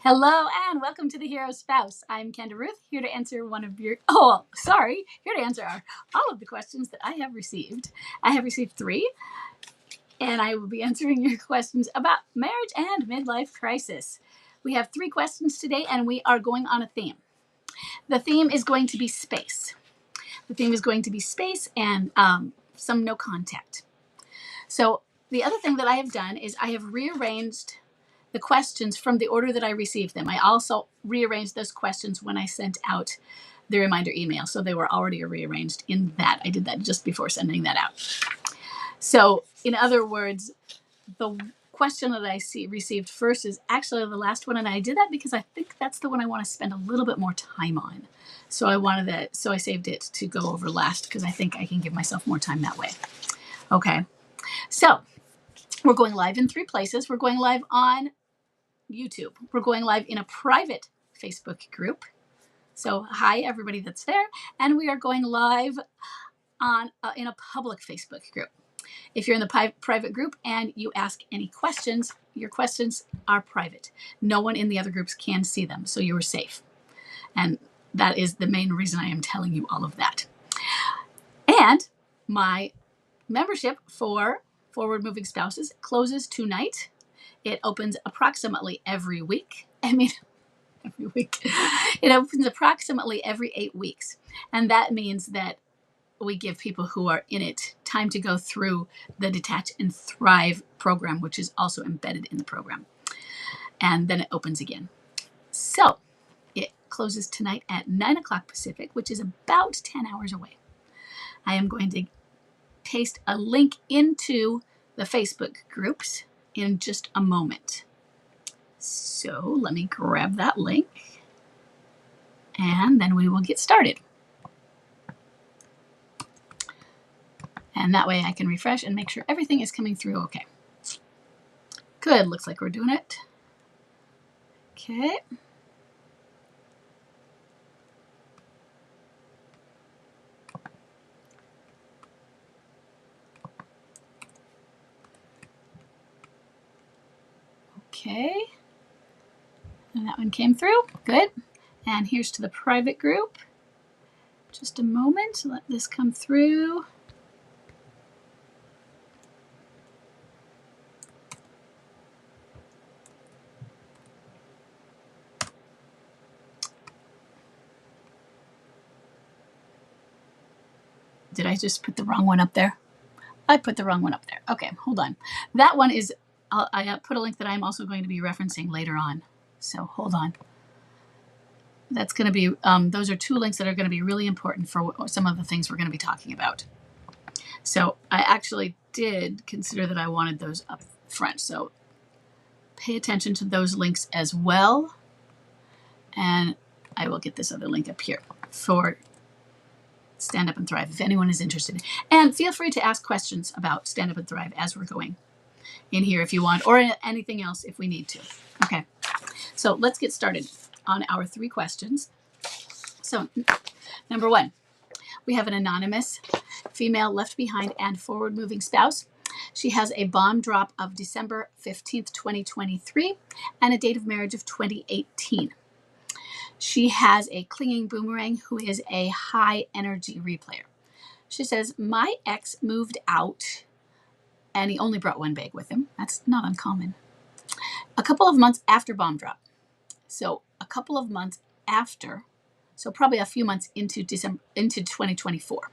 Hello and welcome to the Hero Spouse. I'm Kendra Ruth, here to answer here to answer all of the questions that I have received. I have received 3, and I will be answering your questions about marriage and midlife crisis. We have 3 questions today, and we are going on a theme. The theme is going to be space. The theme is going to be space and some no contact. So the other thing that I have done is I have rearranged the questions from the order that I received them. I also rearranged those questions when I sent out the reminder email. So they were already rearranged in that. I did that just before sending that out. So in other words, the question that I received first is actually the last one. And I did that because I think that's the one I want to spend a little bit more time on. So I saved it to go over last because I think I can give myself more time that way. Okay. So we're going live in 3 places. We're going live on YouTube. We're going live in a private Facebook group. So hi, everybody that's there. And we are going live on in a public Facebook group. If you're in the private group and you ask any questions, your questions are private. No one in the other groups can see them, so you are safe. And that is the main reason I am telling you all of that. And my membership for Forward Moving Spouses closes tonight. It opens approximately every week. Every week. It opens approximately every 8 weeks. And that means that we give people who are in it time to go through the Detach and Thrive program, which is also embedded in the program. And then it opens again. So it closes tonight at 9 o'clock Pacific, which is about 10 hours away. I am going to paste a link into the Facebook groups in just a moment. So let me grab that link and then we will get started. And that way I can refresh and make sure everything is coming through okay. Good, looks like we're doing it. Okay. Okay. And that one came through. Good. And here's to the private group. Just a moment. Let this come through. Did I just put the wrong one up there? I put the wrong one up there. Okay, hold on. That one is, I put a link that I'm also going to be referencing later on. So hold on. That's going to be, those are 2 links that are going to be really important for some of the things we're going to be talking about. So I actually did consider that I wanted those up front. So pay attention to those links as well. And I will get this other link up here for Stand Up and Thrive if anyone is interested. And feel free to ask questions about Stand Up and Thrive as we're going in here if you want, or anything else if we need to. Okay, so let's get started on our 3 questions. So number 1, we have an anonymous female left behind and forward moving spouse. She has a bomb drop of December 15th, 2023 and a date of marriage of 2018. She has a clinging boomerang who is a high energy replayer. She says, my ex moved out and he only brought 1 bag with him. That's not uncommon. A couple of months after bomb drop. So a couple of months after, so probably a few months into 2024.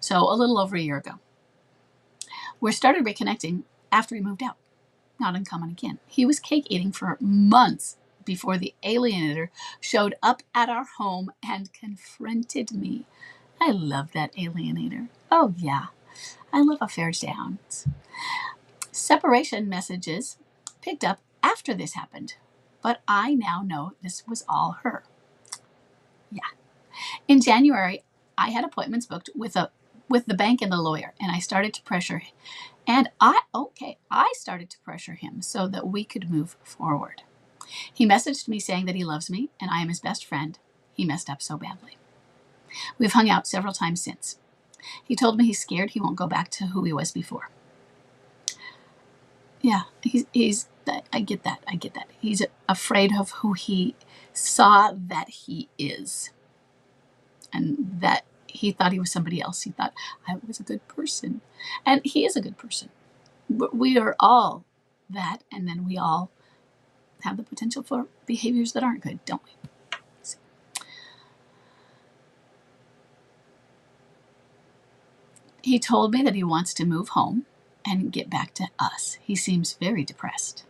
So a little over a year ago. We started reconnecting after he moved out. Not uncommon again. He was cake eating for months before the alienator showed up at our home and confronted me. I love that alienator. Oh yeah, I love affairs downs. Separation messages picked up after this happened, but I now know this was all her. Yeah. In January, I had appointments booked with the bank and the lawyer, and I started to pressure him so that we could move forward. He messaged me saying that he loves me and I am his best friend. He messed up so badly. We've hung out several times since. He told me he's scared he won't go back to who he was before. Yeah, he's I get that. I get that. He's afraid of who he saw that he is, and that he thought he was somebody else. He thought, I was a good person. And he is a good person. We are all that, and then we all have the potential for behaviors that aren't good, don't we? So. He told me that he wants to move home and get back to us. He seems very depressed.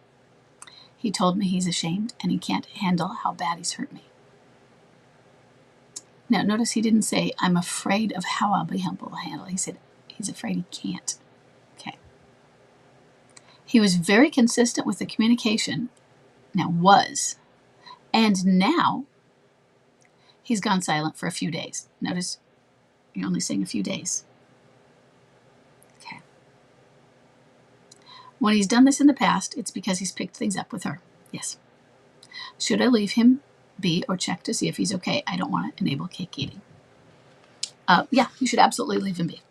He told me he's ashamed and he can't handle how bad he's hurt me. Now, notice he didn't say, I'm afraid of how I'll be able to handle it. He said he's afraid he can't. Okay. He was very consistent with the communication. Now, was. And now, he's gone silent for a few days. Notice you're only saying a few days. Okay. When he's done this in the past, it's because he's picked things up with her. Yes. Should I leave him be or check to see if he's okay? I don't want to enable cake eating. Yeah, you should absolutely leave him be.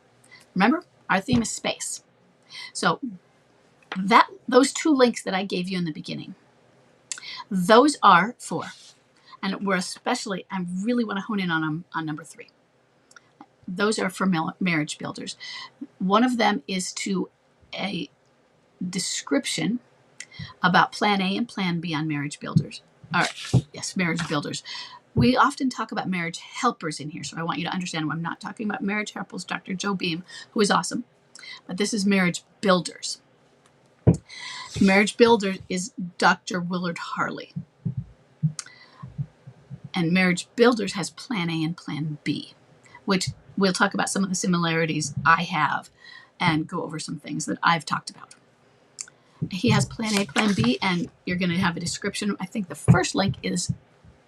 Remember, our theme is space. So those 2 links that I gave you in the beginning, those are for, and we're especially, I really want to hone in on number 3. Those are for marriage builders. One of them is to a description about Plan A and Plan B on marriage builders. Yes, marriage builders. We often talk about marriage helpers in here, so I want you to understand I'm not talking about marriage helpers, Dr. Joe Beam, who is awesome, but this is marriage builders. Marriage builder is Dr. Willard Harley. And marriage builders has Plan A and Plan B, which we'll talk about some of the similarities I have and go over some things that I've talked about. He has Plan A, Plan B, and you're going to have a description. I think the first link is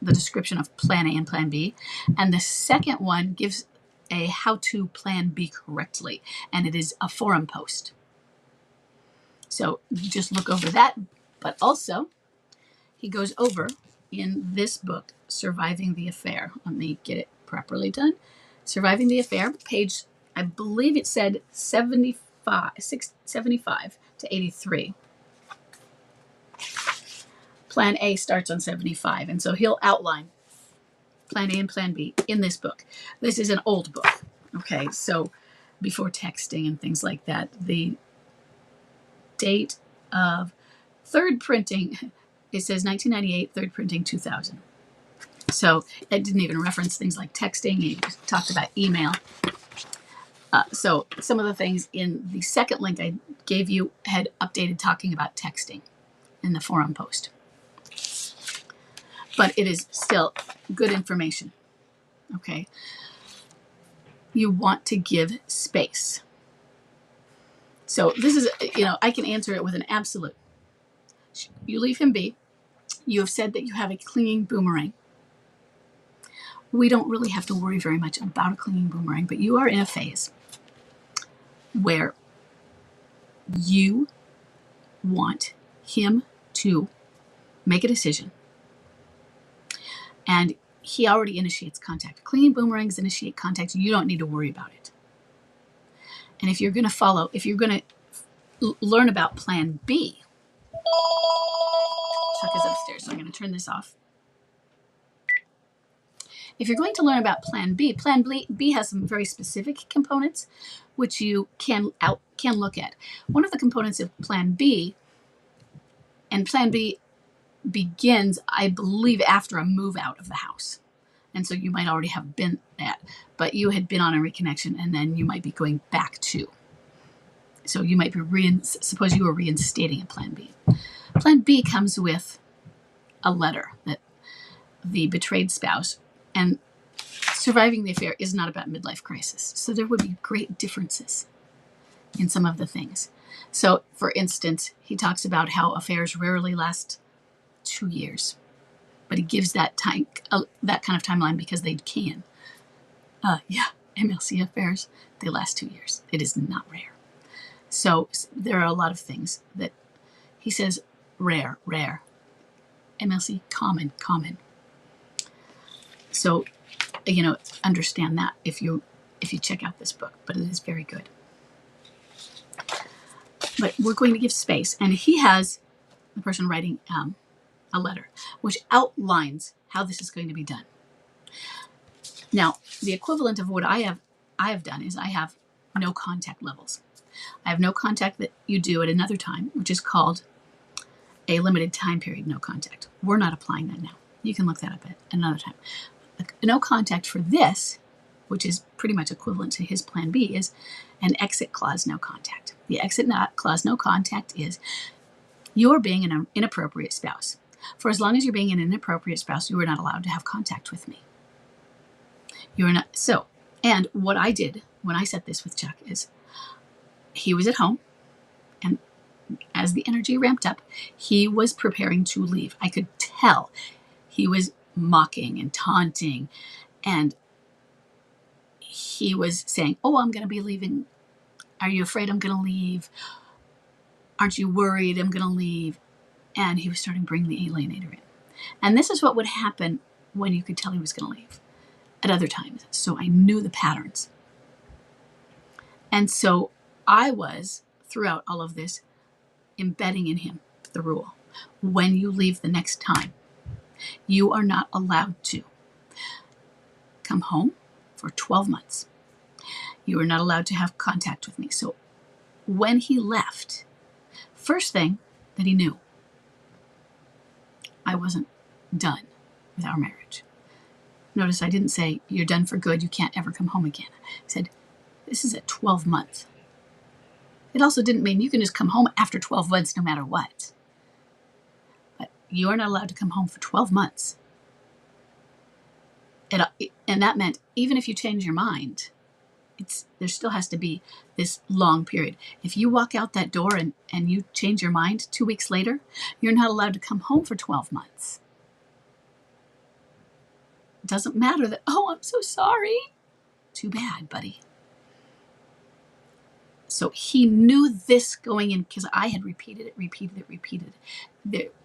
the description of Plan A and Plan B, and the second one gives a how to Plan B correctly, and it is a forum post. So just look over that, but also he goes over in this book, Surviving the Affair. Let me get it properly done. Surviving the Affair, page, I believe it said 75 to 83. Plan A starts on 75, and so he'll outline Plan A and Plan B in this book. This is an old book, okay? So before texting and things like that, the date of third printing, it says 1998, third printing 2000. So it didn't even reference things like texting. He talked about email. So some of the things in the second link I gave you had updated talking about texting in the forum post. But it is still good information, okay? You want to give space. So this is, I can answer it with an absolute. You leave him be. You have said that you have a clinging boomerang. We don't really have to worry very much about a clinging boomerang, but you are in a phase where you want him to make a decision. And he already initiates contact. Clinging boomerangs initiate contact. You don't need to worry about it. And if you're going to learn about Plan B, Chuck is upstairs, so I'm going to turn this off. If you're going to learn about Plan B has some very specific components which you can look at. One of the components of Plan B, and Plan B begins, I believe, after a move out of the house. And so you might already have been at, but you had been on a reconnection, and then you might be going back to. So you might be suppose you were reinstating a Plan B. Plan B comes with a letter that the betrayed spouse, and surviving the affair is not about midlife crisis. So there would be great differences in some of the things. So, for instance, he talks about how affairs rarely last 2 years, but he gives that time, that kind of timeline because they can. MLC affairs, they last 2 years. It is not rare. So there are a lot of things that he says rare. MLC, common. So, understand that if you check out this book, but it is very good. But we're going to give space, and he has the person writing a letter, which outlines how this is going to be done. Now, the equivalent of what I have done is I have no contact levels. I have no contact that you do at another time, which is called a limited time period no contact. We're not applying that now. You can look that up at another time. No contact for this, which is pretty much equivalent to his plan B, is an exit clause no contact. The exit clause no contact is you're being an inappropriate spouse. For as long as you're being an inappropriate spouse, you are not allowed to have contact with me. You're not. So, and what I did when I set this with Chuck is he was at home, and as the energy ramped up, he was preparing to leave. I could tell he was mocking and taunting, and he was saying, "Oh, I'm going to be leaving. Are you afraid I'm going to leave? Aren't you worried I'm going to leave?" And he was starting to bring the alienator in. And this is what would happen when you could tell he was going to leave at other times. So I knew the patterns. And so I was, throughout all of this, embedding in him the rule. When you leave the next time, you are not allowed to come home for 12 months. You are not allowed to have contact with me. So when he left, first thing that he knew, I wasn't done with our marriage. Notice I didn't say, you're done for good, you can't ever come home again. I said, this is a 12-month. It also didn't mean you can just come home after 12 months no matter what. But you are not allowed to come home for 12 months. And that meant even if you change your mind, there still has to be this long period. If you walk out that door and you change your mind 2 weeks later, you're not allowed to come home for 12 months. It doesn't matter that, oh, I'm so sorry. Too bad, buddy. So he knew this going in because I had repeated it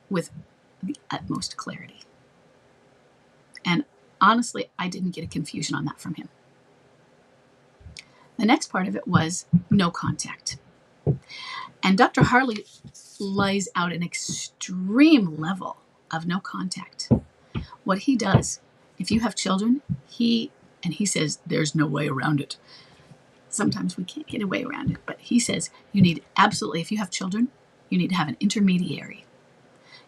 with the utmost clarity. And honestly, I didn't get a confusion on that from him. The next part of it was no contact. And Dr. Harley lays out an extreme level of no contact. What he does, if you have children, he says there's no way around it. Sometimes we can't get a way around it, but he says you need absolutely, if you have children, you need to have an intermediary.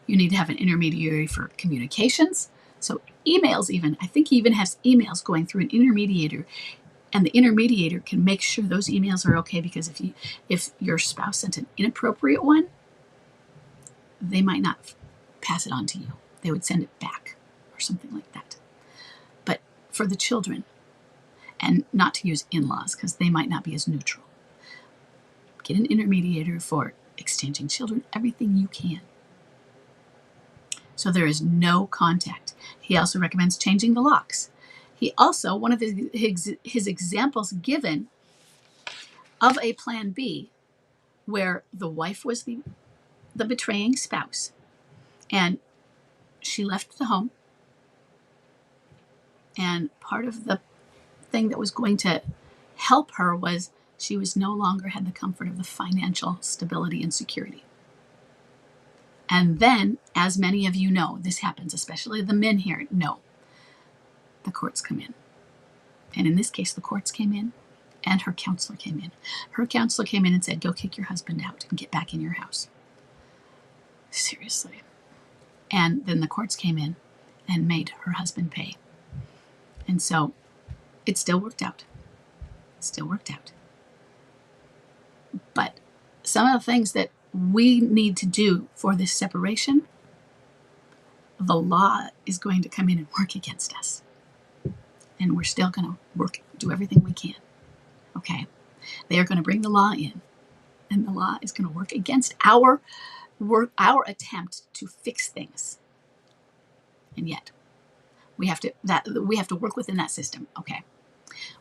You need to have an intermediary for communications. So emails even, I think he even has emails going through an intermediator. And the intermediator can make sure those emails are okay, because if your spouse sent an inappropriate one, they might not pass it on to you. They would send it back or something like that. But for the children, and not to use in-laws because they might not be as neutral, get an intermediator for exchanging children, everything you can. So there is no contact. He also recommends changing the locks. He also, one of his examples given of a plan B where the wife was the betraying spouse and she left the home, and part of the thing that was going to help her was she was no longer had the comfort of the financial stability and security. And then, as many of you know, this happens, especially the men here know, the courts come in. And in this case, the courts came in and her counselor came in. Her counselor came in and said, go kick your husband out and get back in your house. Seriously. And then the courts came in and made her husband pay. And so it still worked out. It still worked out. But some of the things that we need to do for this separation, the law is going to come in and work against us. And we're still going to do everything we can. Okay? They are going to bring the law in, and the law is going to work against our attempt to fix things. And yet, we have to work within that system, okay?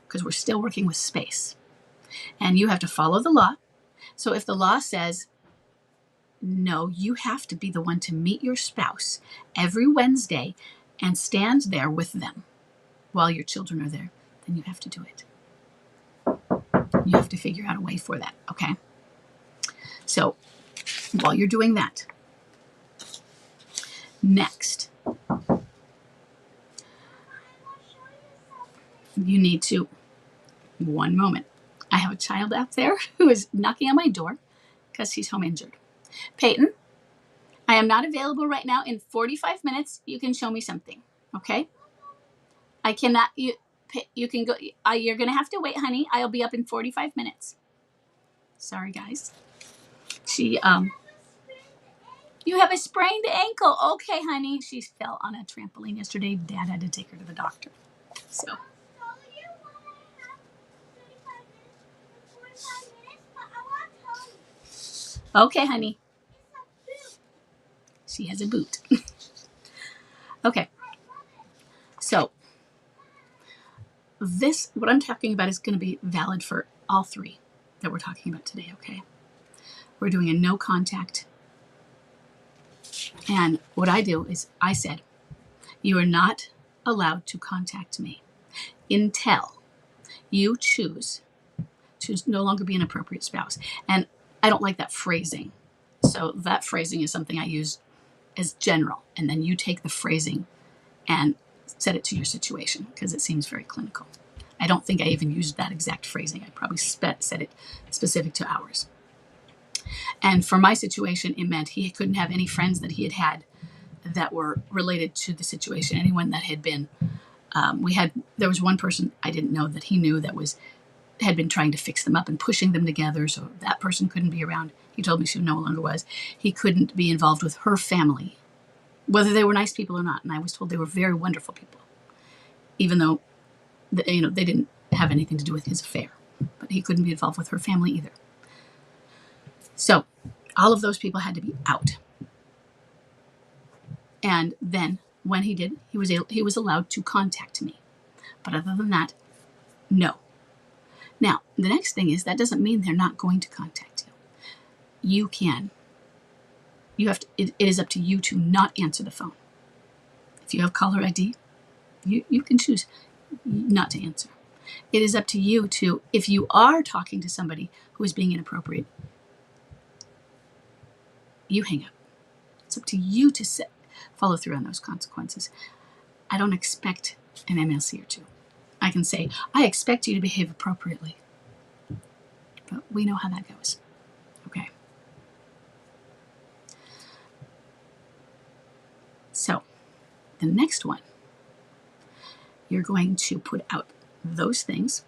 Because we're still working with space. And you have to follow the law. So if the law says, no, you have to be the one to meet your spouse every Wednesday and stand there with them while your children are there, then you have to do it. You have to figure out a way for that, okay? So while you're doing that, Next, you need to, one moment. I have a child out there who is knocking on my door because he's home injured. Peyton, I am not available right now. In 45 minutes, you can show me something, okay? I cannot, you can go, you're going to have to wait, honey. I'll be up in 45 minutes. Sorry, guys. You have a sprained ankle. Okay, honey. She fell on a trampoline yesterday. Dad had to take her to the doctor. So. Okay, honey. She has a boot. Okay. So, what I'm talking about is going to be valid for all three that we're talking about today, okay? We're doing a no contact. And what I do is I said, you are not allowed to contact me until you choose to no longer be an appropriate spouse. And I don't like that phrasing. So that phrasing is something I use as general. And then you take the phrasing and set it to your situation because it seems very clinical. I don't think I even used that exact phrasing. I probably said it specific to ours. And for my situation, it meant he couldn't have any friends that he had had that were related to the situation. Anyone that had been, there was one person I didn't know that he knew that had been trying to fix them up and pushing them together. So that person couldn't be around. He told me she no longer was. He couldn't be involved with her family, whether they were nice people or not. And I was told they were very wonderful people, even though, they didn't have anything to do with his affair. But he couldn't be involved with her family either. So all of those people had to be out. And then when he did, he was allowed to contact me. But other than that, no. Now, the next thing is that doesn't mean they're not going to contact you. It is up to you to not answer the phone. If you have caller ID, you can choose not to answer. It is up to you to, if you are talking to somebody who is being inappropriate, you hang up. It's up to you to follow through on those consequences. I don't expect an MLC or two. I can say, I expect you to behave appropriately. But we know how that goes. Okay. So, the next one, you're going to put out those things,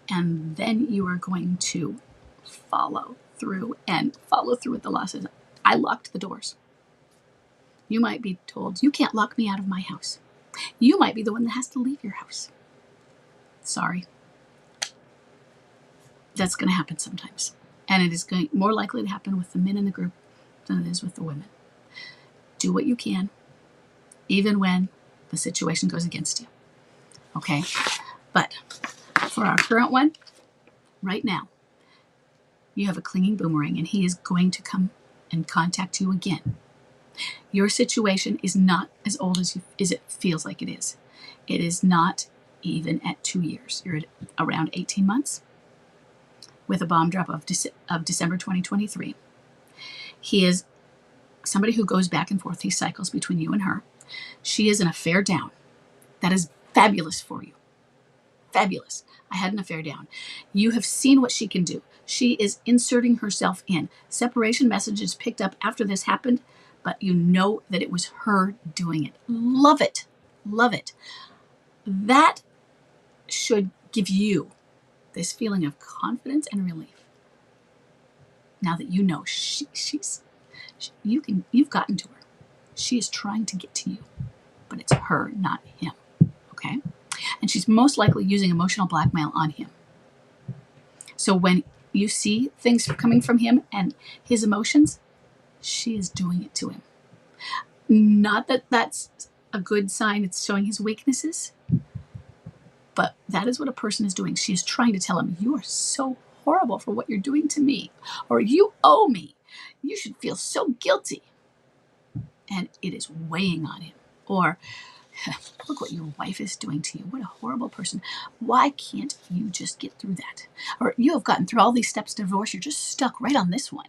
and then you are going to follow through with the losses. I locked the doors. You might be told, you can't lock me out of my house. You might be the one that has to leave your house. Sorry. That's going to happen sometimes. And it is more likely to happen with the men in the group than it is with the women. Do what you can, even when the situation goes against you. Okay? But for our current one, right now, you have a clinging boomerang, and he is going to come and contact you again. Your situation is not as old as it feels like it is. It is not even at 2 years. You're at around 18 months with a bomb drop of December 2023. He is somebody who goes back and forth. He cycles between you and her. She is an affair down. That is fabulous for you. Fabulous. I had an affair down. You have seen what she can do. She is inserting herself in. Separation messages picked up after this happened, but you know that it was her doing it. Love it. Love it. That should give you this feeling of confidence and relief. Now that you know you've gotten to her. She is trying to get to you, but it's her, not him. Okay? And she's most likely using emotional blackmail on him. So when you see things coming from him and his emotions, she is doing it to him. Not that that's a good sign. It's showing his weaknesses. But that is what a person is doing. She is trying to tell him, you are so horrible for what you're doing to me. Or you owe me. You should feel so guilty. And it is weighing on him. Or, look what your wife is doing to you. What a horrible person. Why can't you just get through that? Or you have gotten through all these steps to divorce. You're just stuck right on this one.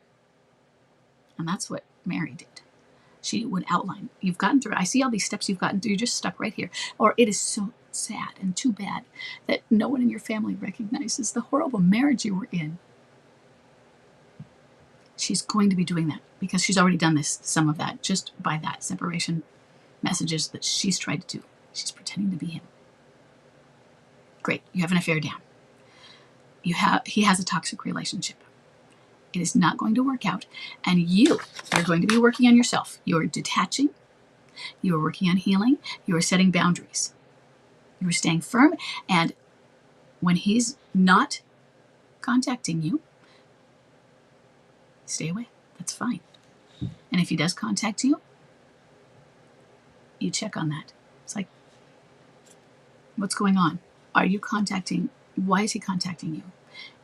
And that's what Mary did. She would outline. You've gotten through it. I see all these steps you've gotten through. You're just stuck right here. Or it is so sad and too bad that no one in your family recognizes the horrible marriage you were in. She's going to be doing that because she's already done some of that, just by that separation messages that she's tried to do. She's pretending to be him. Great. You have an affair down. He has a toxic relationship. It is not going to work out. And you are going to be working on yourself. You're detaching. You are working on healing. You are setting boundaries. You are staying firm. And when he's not contacting you, stay away. That's fine. And if he does contact you, you check on that. It's like, what's going on? Are you contacting? Why is he contacting you?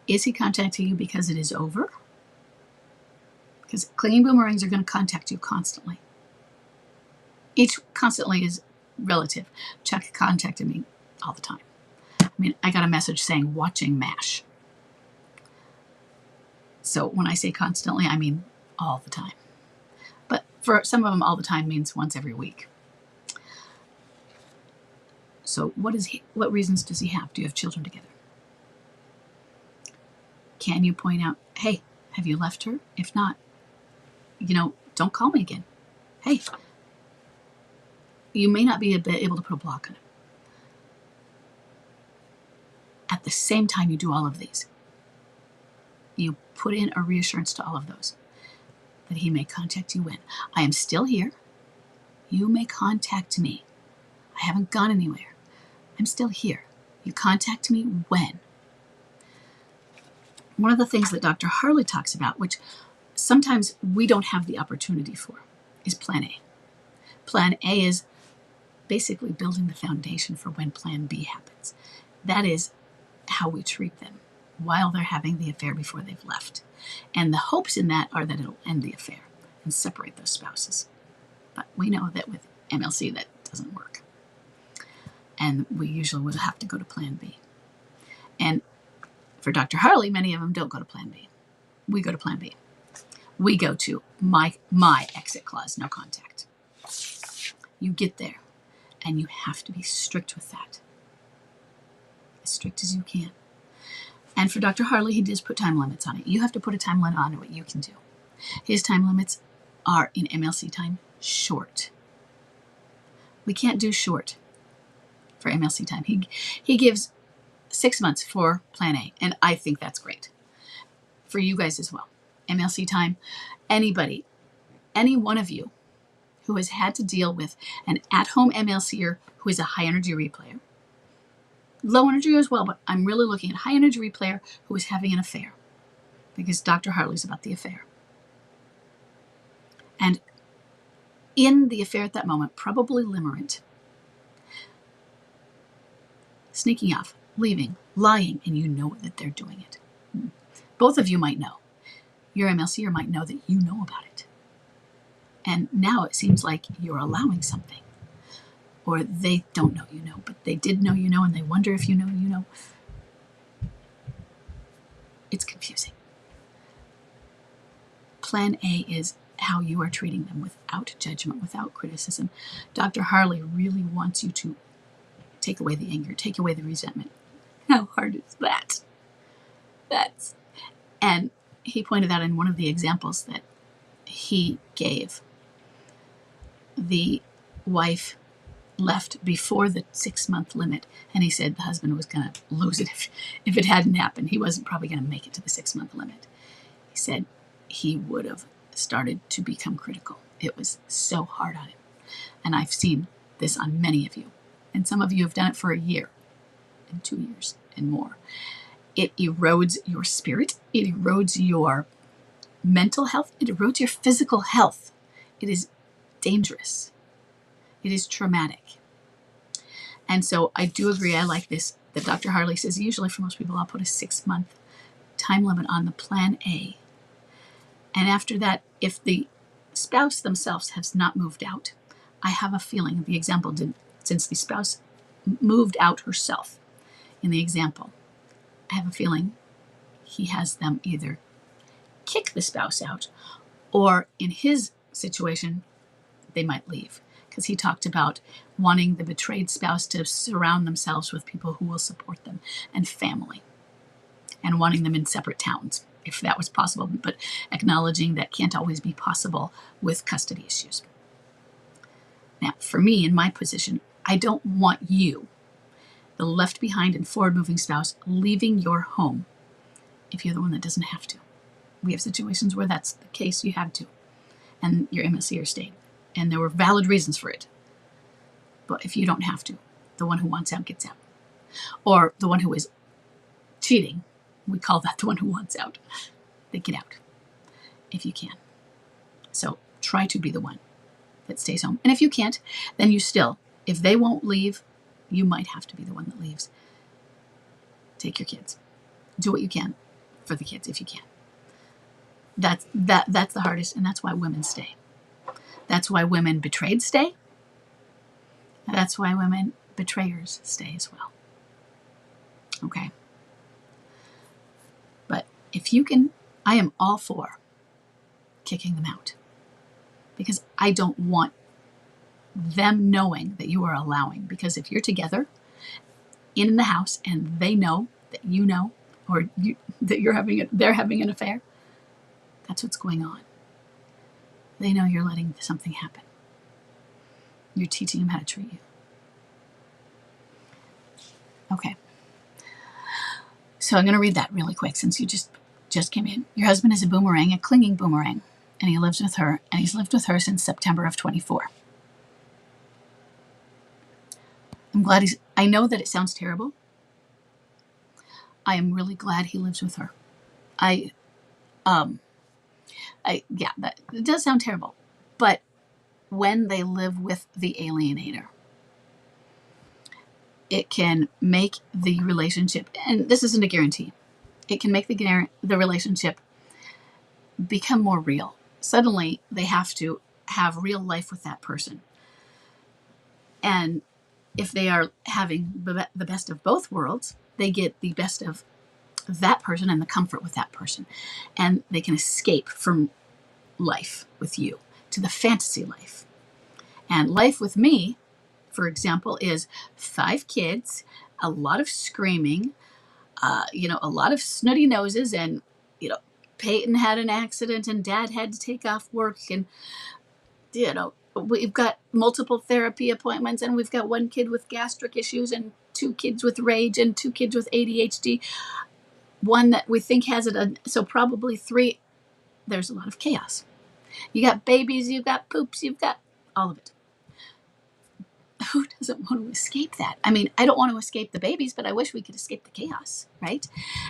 Is he contacting you because it is over? Because clinging boomerangs are going to contact you constantly. Each constantly is relative. Chuck contacted me all the time. I mean, I got a message saying watching MASH. So when I say constantly, I mean all the time. But for some of them, all the time means once every week. So what reasons does he have? Do you have children together? Can you point out, hey, have you left her? If not, don't call me again. Hey, you may not be able to put a block on him. At the same time you do all of these, you put in a reassurance to all of those that he may contact you when. I am still here. You may contact me. I haven't gone anywhere. I'm still here. You contact me when. One of the things that Dr. Harley talks about, which sometimes we don't have the opportunity for, is Plan A. Plan A is basically building the foundation for when Plan B happens. That is how we treat them while they're having the affair before they've left. And the hopes in that are that it'll end the affair and separate those spouses. But we know that with MLC that doesn't work. And we usually would have to go to Plan B. And for Dr. Harley, many of them don't go to Plan B. We go to Plan B. We go to my exit clause, no contact. You get there, and you have to be strict with that. As strict as you can. And for Dr. Harley, he does put time limits on it. You have to put a time limit on what you can do. His time limits are, in MLC time, short. We can't do short for MLC time. He gives 6 months for Plan A, and I think that's great. For you guys as well. MLC time, anybody, any one of you who has had to deal with an at-home MLCer who is a high-energy replayer, low energy as well, but I'm really looking at high-energy replayer who is having an affair, because Dr. Harley's about the affair. And in the affair at that moment, probably limerent, sneaking off, leaving, lying, and you know that they're doing it. Both of you might know. Your MLCer might know that you know about it. And now it seems like you're allowing something. Or they don't know you know, but they did know you know, and they wonder if you know you know. It's confusing. Plan A is how you are treating them without judgment, without criticism. Dr. Harley really wants you to take away the anger, take away the resentment. How hard is that? And he pointed out in one of the examples that he gave, the wife left before the 6-month limit, and he said the husband was going to lose it if it hadn't happened. He wasn't probably going to make it to the 6-month limit. He said he would have started to become critical. It was so hard on him. And I've seen this on many of you. And some of you have done it for a year and 2 years and more. It erodes your spirit. It erodes your mental health. It erodes your physical health. It is dangerous. It is traumatic. And so I do agree, I like this, that Dr. Harley says, usually for most people, I'll put a 6-month time limit on the Plan A. And after that, if the spouse themselves has not moved out, I have a feeling, the example did, since the spouse moved out herself in the example, I have a feeling he has them either kick the spouse out, or in his situation, they might leave, because he talked about wanting the betrayed spouse to surround themselves with people who will support them and family, and wanting them in separate towns if that was possible, but acknowledging that can't always be possible with custody issues. Now, for me, in my position, I don't want you, the left behind and forward moving spouse, leaving your home if you're the one that doesn't have to. We have situations where that's the case, you had to, and your MSC stayed, and there were valid reasons for it. But if you don't have to, the one who wants out gets out. Or the one who is cheating, we call that the one who wants out. They get out if you can. So try to be the one that stays home. And if you can't, then you still, if they won't leave, you might have to be the one that leaves. Take your kids. Do what you can for the kids if you can. That's the hardest, and that's why women stay. That's why women betrayed stay. And that's why women betrayers stay as well. Okay. But if you can, I am all for kicking them out, because I don't want them knowing that you are allowing. Because if you're together in the house and they know that you know, or that they're having an affair, that's what's going on. They know you're letting something happen. You're teaching them how to treat you. Okay. So I'm going to read that really quick since you just came in. Your husband is a boomerang, a clinging boomerang, and he lives with her, and he's lived with her since September of 24. I'm glad I know that it sounds terrible. I am really glad he lives with her. That it does sound terrible, but when they live with the alienator, it can make the relationship, and this isn't a guarantee, it can make the relationship become more real. Suddenly, they have to have real life with that person. And if they are having the best of both worlds, they get the best of that person and the comfort with that person. And they can escape from life with you to the fantasy life. And life with me, for example, is 5 kids, a lot of screaming, a lot of snooty noses, and, Peyton had an accident and Dad had to take off work, and, we've got multiple therapy appointments, and we've got 1 kid with gastric issues, and 2 kids with rage, and 2 kids with ADHD, 1 that we think has it, so probably 3. There's a lot of chaos. You got babies, you've got poops, you've got all of it. Who doesn't want to escape that? I mean, I don't want to escape the babies, but I wish we could escape the chaos, right?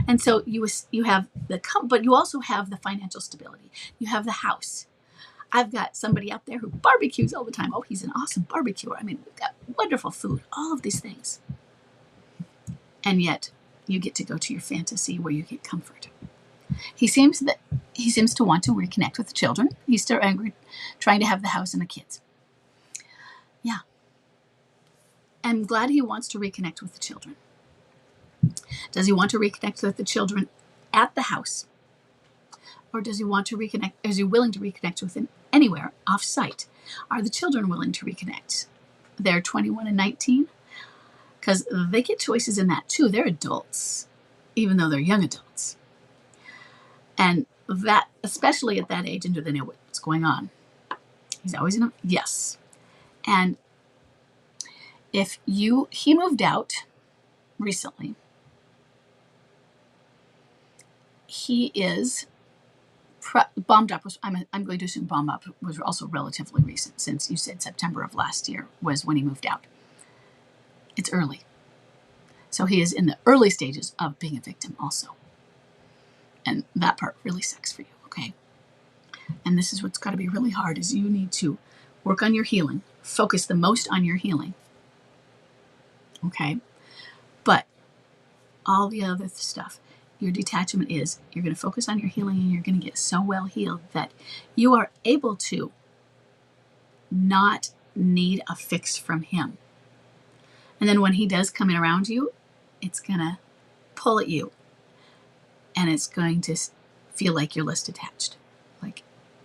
And so you have but you also have the financial stability. You have the house. I've got somebody out there who barbecues all the time. Oh, he's an awesome barbecuer. I mean, we've got wonderful food, all of these things. And yet you get to go to your fantasy where you get comfort. He seems to want to reconnect with the children. He's still angry, trying to have the house and the kids. Yeah. I'm glad he wants to reconnect with the children. Does he want to reconnect with the children at the house? Or does he want to reconnect? Is he willing to reconnect with them anywhere off-site? Are the children willing to reconnect? They're 21 and 19, because they get choices in that too. They're adults, even though they're young adults. And that, especially at that age, and do they know what's going on? He's always in a, yes. And he moved out recently. He is bombed up. I'm going to assume bomb up was also relatively recent, since you said September of last year was when he moved out. It's early. So he is in the early stages of being a victim also. And that part really sucks for you, okay? And this is what's got to be really hard, is you need to work on your healing. Focus the most on your healing. Okay? But all the other stuff, your detachment is, you're going to focus on your healing, and you're going to get so well healed that you are able to not need a fix from him. And then when he does come in around you, it's going to pull at you. And it's going to feel like you're less detached.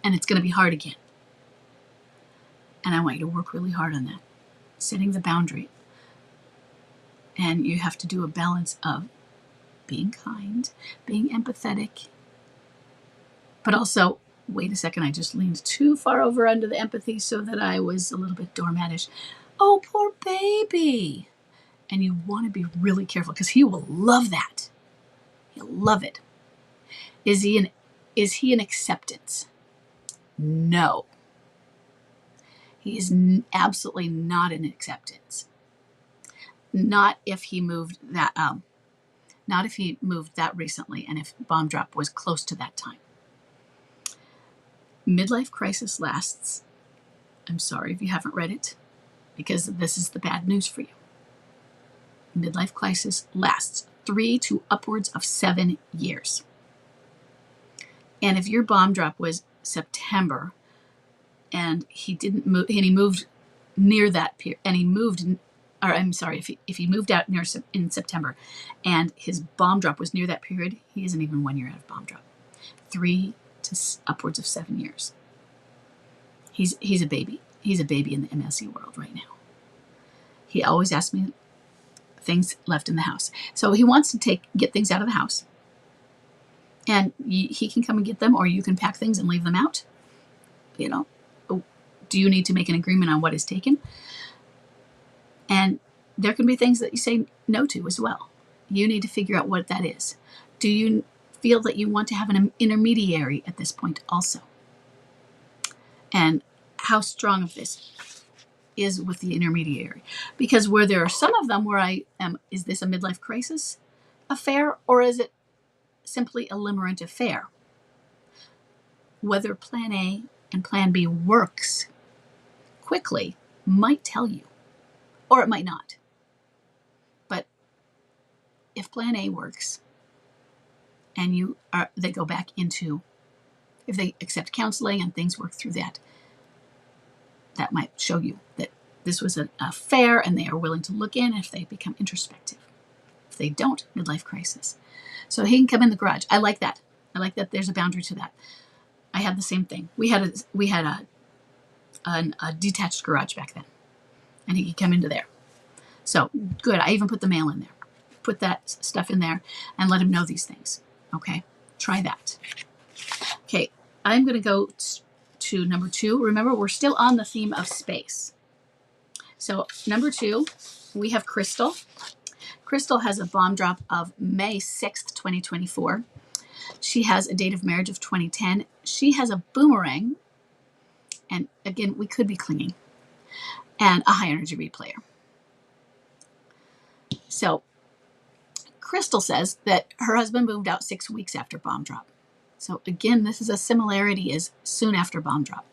And it's going to be hard again. And I want you to work really hard on that, setting the boundary. And you have to do a balance of being kind, being empathetic, but also, wait a second, I just leaned too far over under the empathy so that I was a little bit doormatish. Oh, poor baby. And you want to be really careful because he will love that. He'll love it. Is he an acceptance? No. He is absolutely not an acceptance. Not if he moved that recently and if bomb drop was close to that time. Midlife crisis lasts, I'm sorry if you haven't read it, because this is the bad news for you. Midlife crisis lasts 3 to upwards of 7 years. And if your bomb drop was September and he didn't move, and he moved near that period, and he moved, or I'm sorry, if he moved out in September and his bomb drop was near that period, he isn't even 1 year out of bomb drop. 3 to upwards of 7 years. He's a baby. He's a baby in the MSE world right now. He always asks me things left in the house. So he wants to get things out of the house. And he can come and get them, or you can pack things and leave them out. You know, do you need to make an agreement on what is taken? And there can be things that you say no to as well. You need to figure out what that is. Do you feel that you want to have an intermediary at this point also? And how strong of this is with the intermediary? Because where there are some of them where I am, is this a midlife crisis affair, or is it simply a limerent affair? Whether plan A and plan B works quickly might tell you, or it might not. But if plan A works and they go back into, if they accept counseling and things work through that, that might show you that this was an affair and they are willing to look in if they become introspective. If they don't, midlife crisis. So he can come in the garage. I like that. I like that there's a boundary to that. I had the same thing. We had a detached garage back then, and he could come into there. So good. I even put the mail in there. Put that stuff in there and let him know these things. Okay, try that. Okay, I'm going to go to number 2. Remember, we're still on the theme of space. So number 2, we have Crystal. Crystal has a bomb drop of May 6th, 2024. She has a date of marriage of 2010. She has a boomerang. And again, we could be clinging. And a high energy read player. So Crystal says that her husband moved out 6 weeks after bomb drop. So again, this is a similarity as soon after bomb drop.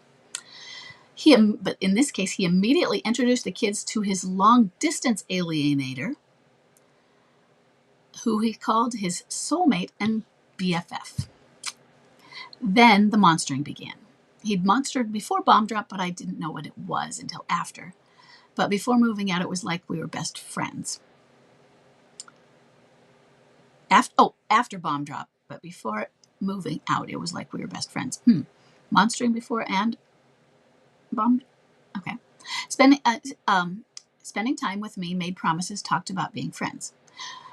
But in this case, he immediately introduced the kids to his long-distance alienator, who he called his soulmate and BFF. Then the monstering began. He'd monstered before bomb drop, but I didn't know what it was until after. But before moving out, it was like we were best friends. After bomb drop, but before moving out, it was like we were best friends. Monstering before and bomb. Okay. Spending time with me, made promises, talked about being friends.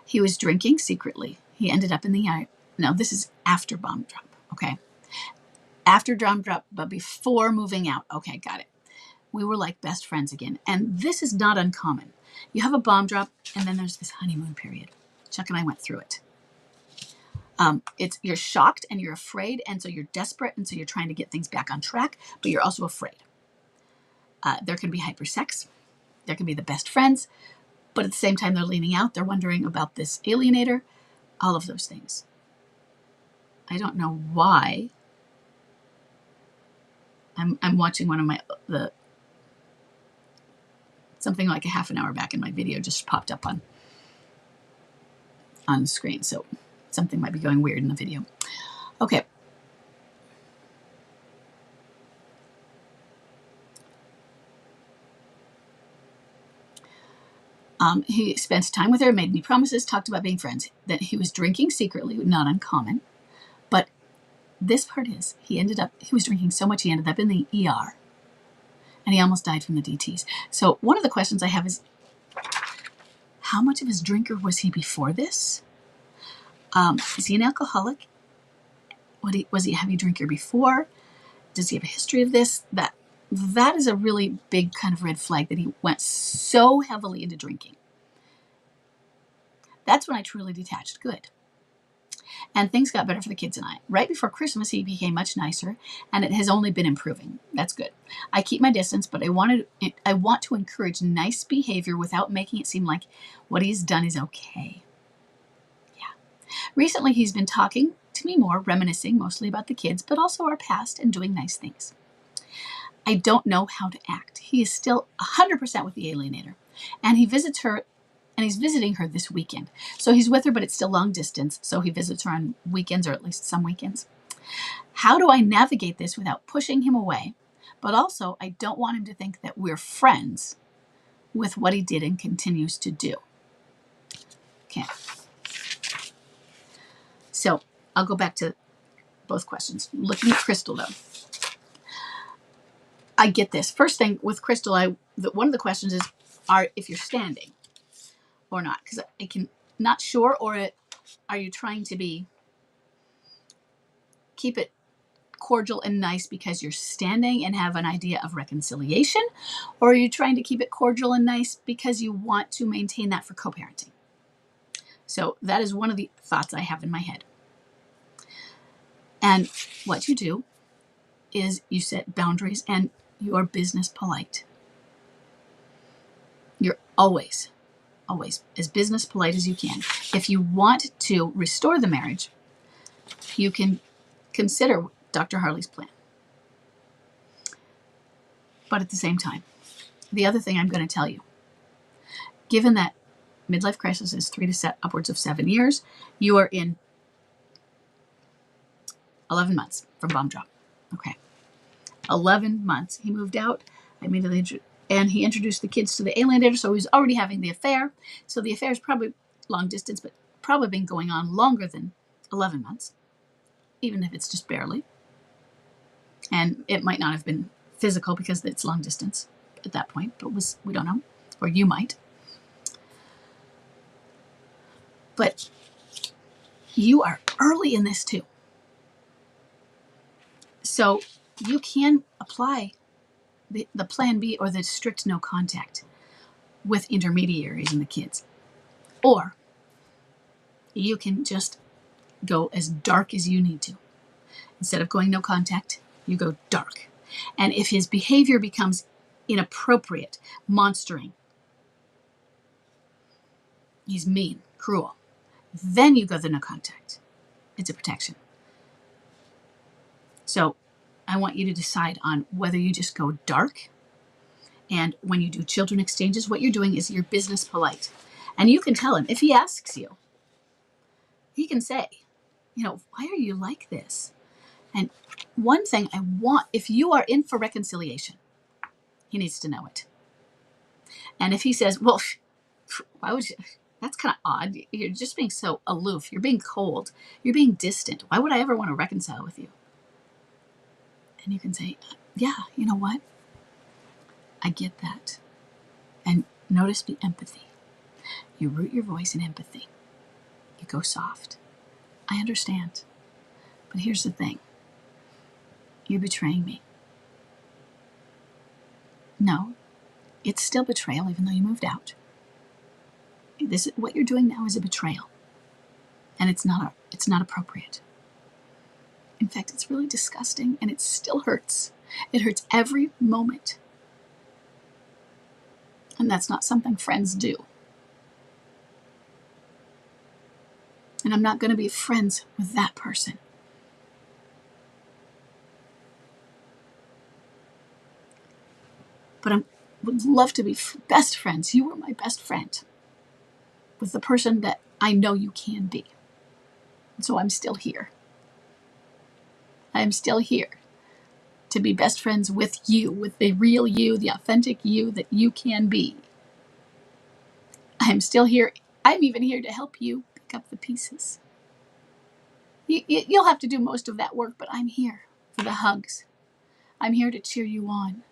He was drinking secretly. He ended up in the eye. No, this is after bomb drop. Okay. After bomb drop, but before moving out. Okay, got it. We were like best friends again. And this is not uncommon. You have a bomb drop, and then there's this honeymoon period. Chuck and I went through it. You're shocked and you're afraid, and so you're desperate, and so you're trying to get things back on track, but you're also afraid. There can be hypersex. There can be the best friends, but at the same time they're leaning out. They're wondering about this alienator. All of those things. I don't know why. I'm watching one of something like a half an hour back in my video just popped up on the screen, so something might be going weird in the video. Okay. He spent time with her, made me promises, talked about being friends. That he was drinking secretly, not uncommon. But this part is, he was drinking so much he ended up in the ER. and he almost died from the DTs. So one of the questions I have is, how much of his drinker was he before this? Is he an alcoholic? Was he a heavy drinker before? Does he have a history of this? That is a really big kind of red flag, that he went so heavily into drinking. That's when I truly detached. Good. And things got better for the kids and I. Right before Christmas, he became much nicer, and it has only been improving. That's good. I keep my distance, but I want to encourage nice behavior without making it seem like what he's done is okay. Yeah. Recently, he's been talking to me more, reminiscing mostly about the kids, but also our past, and doing nice things. I don't know how to act. He is still 100% with the alienator, and he visits her, and he's visiting her this weekend. So he's with her, but it's still long distance, so he visits her on weekends, or at least some weekends. How do I navigate this without pushing him away? But also, I don't want him to think that we're friends with what he did and continues to do. Okay. So I'll go back to both questions. Looking at Crystal, though. I get this. First thing with Crystal, one of the questions is, if you're standing or not, because I can not sure, or are you trying to keep it cordial and nice because you're standing and have an idea of reconciliation, or are you trying to keep it cordial and nice because you want to maintain that for co-parenting? So that is one of the thoughts I have in my head. And what you do is you set boundaries, and you are business polite. You're always as business polite as you can. If you want to restore the marriage, you can consider Dr. Harley's plan. But at the same time, the other thing I'm going to tell you, given that midlife crisis is 3 to upwards of 7 years, you are in 11 months from bomb drop. Okay. 11 months. He moved out. And he introduced the kids to the alienator, so he was already having the affair. So the affair is probably long distance, but probably been going on longer than 11 months, even if it's just barely. And it might not have been physical because it's long distance at that point, but we don't know, or you might. But you are early in this too. So you can apply the plan B, or the strict no contact with intermediaries and the kids. Or you can just go as dark as you need to. Instead of going no contact, you go dark. And if his behavior becomes inappropriate, monstering, he's mean, cruel, then you go the no contact. It's a protection. So I want you to decide on whether you just go dark. And when you do children exchanges, what you're doing is you're business polite. And you can tell him, if he asks you, he can say, why are you like this? And one thing I want, if you are in for reconciliation, he needs to know it. And if he says, well, why would you? That's kind of odd. You're just being so aloof. You're being cold. You're being distant. Why would I ever want to reconcile with you? And you can say, yeah, you know what? I get that. And notice the empathy. You root your voice in empathy. You go soft. I understand. But here's the thing. You're betraying me. No, it's still betrayal even though you moved out. What you're doing now is a betrayal. And it's not appropriate. In fact, it's really disgusting, and it still hurts. It hurts every moment. And that's not something friends do. And I'm not going to be friends with that person. But I would love to be best friends. You were my best friend with the person that I know you can be. And so I'm still here. I'm still here to be best friends with you, with the real you, the authentic you that you can be. I'm still here. I'm even here to help you pick up the pieces. You'll have to do most of that work, but I'm here for the hugs. I'm here to cheer you on.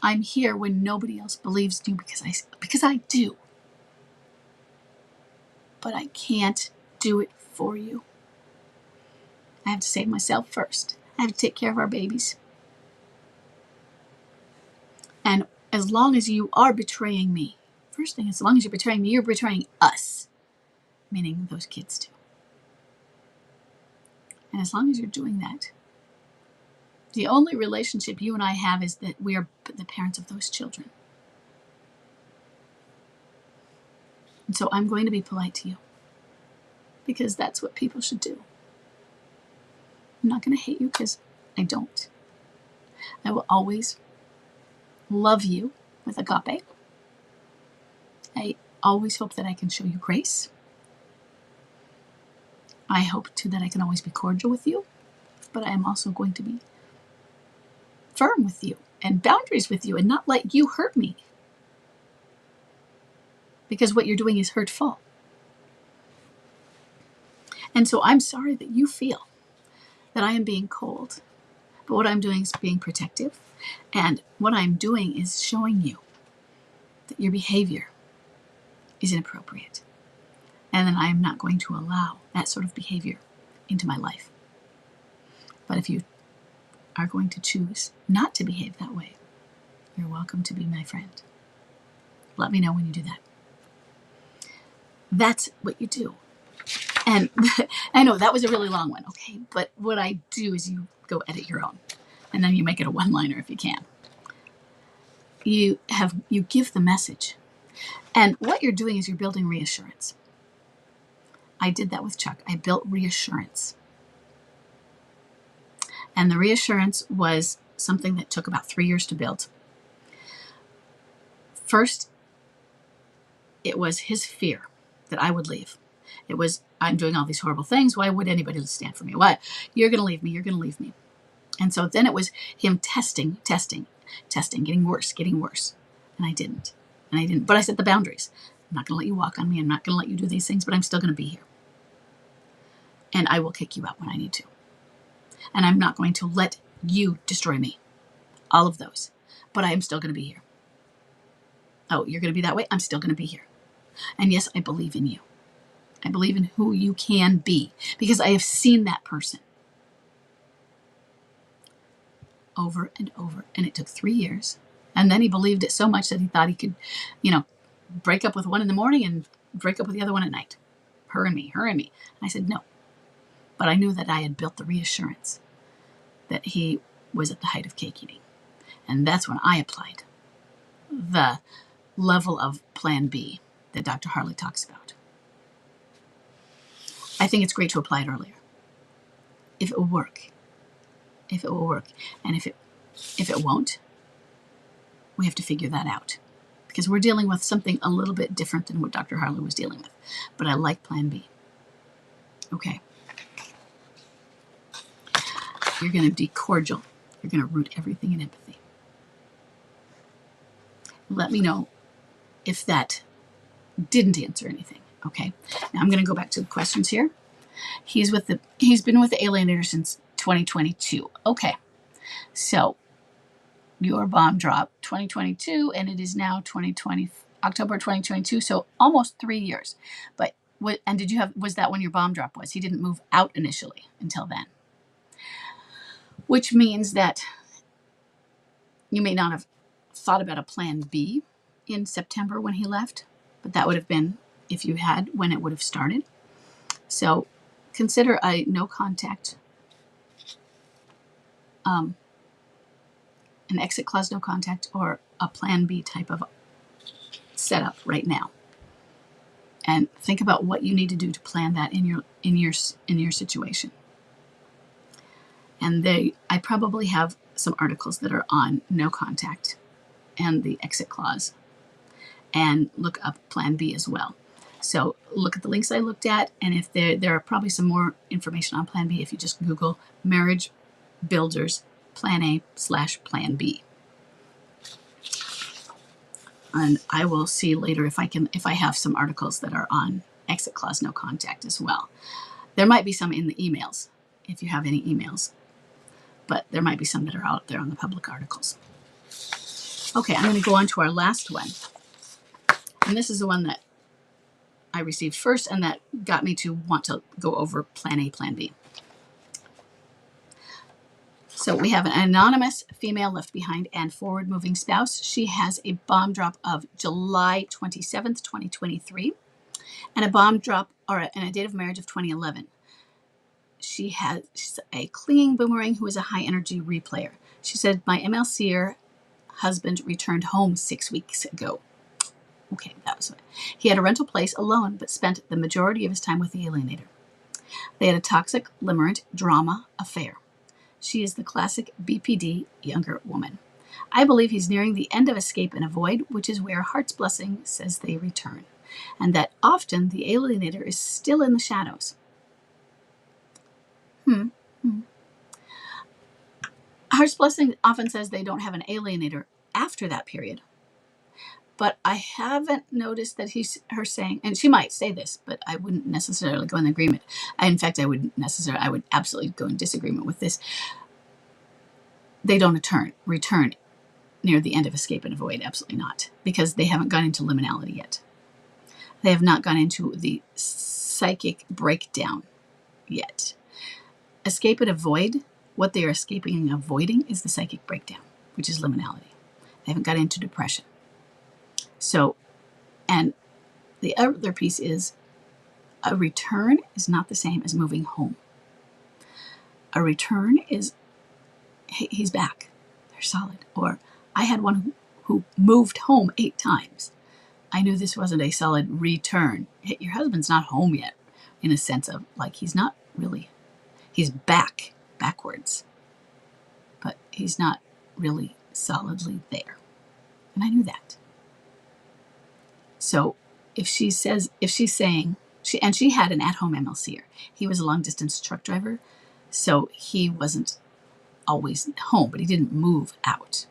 I'm here when nobody else believes you because I do. But I can't do it for you. I have to save myself first. I have to take care of our babies. And as long as you are betraying me, first thing, as long as you're betraying me, you're betraying us, meaning those kids too. And as long as you're doing that, the only relationship you and I have is that we are the parents of those children. And so I'm going to be polite to you because that's what people should do. I'm not going to hate you because I don't. I will always love you with agape. I always hope that I can show you grace. I hope too that I can always be cordial with you, but I am also going to be firm with you and boundaries with you and not let you hurt me. Because what you're doing is hurtful. And so I'm sorry that you feel that I am being cold. But what I'm doing is being protective. And what I'm doing is showing you that your behavior is inappropriate. And then I am not going to allow that sort of behavior into my life. But if you are going to choose not to behave that way, you're welcome to be my friend. Let me know when you do that. That's what you do. And I know that was a really long one, okay? But what I do is you go edit your own. And then you make it a one-liner if you can. You give the message. And what you're doing is you're building reassurance. I did that with Chuck. I built reassurance. And the reassurance was something that took about 3 years to build. First, it was his fear that I would leave. It was, I'm doing all these horrible things. Why would anybody stand for me? Why? You're going to leave me. You're going to leave me. And so then it was him testing, getting worse. And I didn't. But I set the boundaries. I'm not going to let you walk on me. I'm not going to let you do these things, but I'm still going to be here. And I will kick you out when I need to. And I'm not going to let you destroy me. All of those. But I am still going to be here. Oh, you're going to be that way? I'm still going to be here. And yes, I believe in you. I believe in who you can be because I have seen that person over and over. And it took 3 years. And then he believed it so much that he thought he could, break up with one in the morning and break up with the other one at night. Her and me. And I said, no. But I knew that I had built the reassurance that he was at the height of cake eating. And that's when I applied the level of plan B that Dr. Harley talks about. I think it's great to apply it earlier. If it will work. And if it won't, we have to figure that out. Because we're dealing with something a little bit different than what Dr. Harley was dealing with. But I like plan B. Okay. You're going to be cordial. You're going to root everything in empathy. Let me know if that didn't answer anything. Okay. Now I'm going to go back to the questions here. He's been with the alienator since 2022. Okay. So your bomb dropped 2022 and it is now October 2022. So almost 3 years. But was that when your bomb drop was? He didn't move out initially until then. Which means that you may not have thought about a plan B in September when he left, but that would have been, if you had, when it would have started. So consider a no contact, an exit clause no contact, or a plan B type of setup right now. And think about what you need to do to plan that in your situation. And I probably have some articles that are on no contact and the exit clause. And look up plan B as well. So look at the links I looked at, and if there are probably some more information on plan B if you just Google marriage builders plan A/plan B. And I will see later if I have some articles that are on exit clause no contact as well. There might be some in the emails if you have any emails, but there might be some that are out there on the public articles. Okay, I'm going to go on to our last one. And this is the one that I received first and that got me to want to go over plan A, plan B. So we have an anonymous female left behind and forward moving spouse. She has a bomb drop of July 27th, 2023, and a bomb drop and a date of marriage of 2011. She's a clinging boomerang who is a high energy replayer. She said, my MLCer husband returned home 6 weeks ago. Okay, that was it. He had a rental place alone, but spent the majority of his time with the alienator. They had a toxic, limerent drama affair. She is the classic BPD younger woman. I believe he's nearing the end of escape and avoid, which is where Heart's Blessing says they return, and that often the alienator is still in the shadows. Heart's Blessing often says they don't have an alienator after that period. But I haven't noticed that her saying, and she might say this, but I wouldn't necessarily go in agreement. In fact, I would absolutely go in disagreement with this. They don't return near the end of escape and avoid. Absolutely not, because they haven't gone into liminality yet. They have not gone into the psychic breakdown yet. Escape and avoid, what they are escaping and avoiding is the psychic breakdown, which is liminality. They haven't got into depression. So, and the other piece is a return is not the same as moving home. A return is, hey, he's back. They're solid. Or I had one who moved home 8 times. I knew this wasn't a solid return. Hey, your husband's not home yet, in a sense of like he's not really, he's backwards, but he's not really solidly there. And I knew that. So if she's saying, she had an at-home MLCer. He was a long-distance truck driver, so he wasn't always home, but he didn't move out.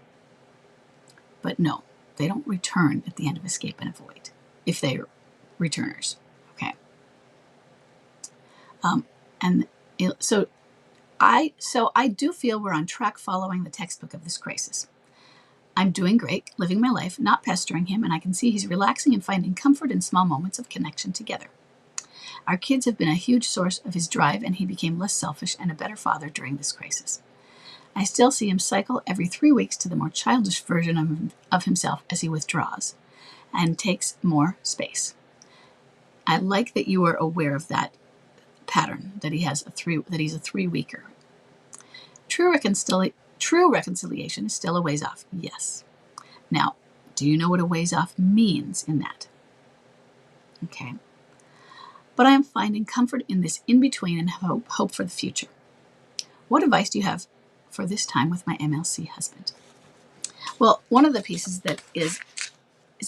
But no, they don't return at the end of escape and avoid if they're returners. Okay. So I do feel we're on track following the textbook of this crisis. I'm doing great, living my life, not pestering him, and I can see he's relaxing and finding comfort in small moments of connection together. Our kids have been a huge source of his drive, and he became less selfish and a better father during this crisis. I still see him cycle every 3 weeks to the more childish version of himself as he withdraws and takes more space. I like that you are aware of that pattern, that he's a 3-weeker. True reconciliation is still a ways off, yes. Now, do you know what a ways off means in that? Okay. But I am finding comfort in this in-between and hope for the future. What advice do you have for this time with my MLC husband? Well, one of the pieces that is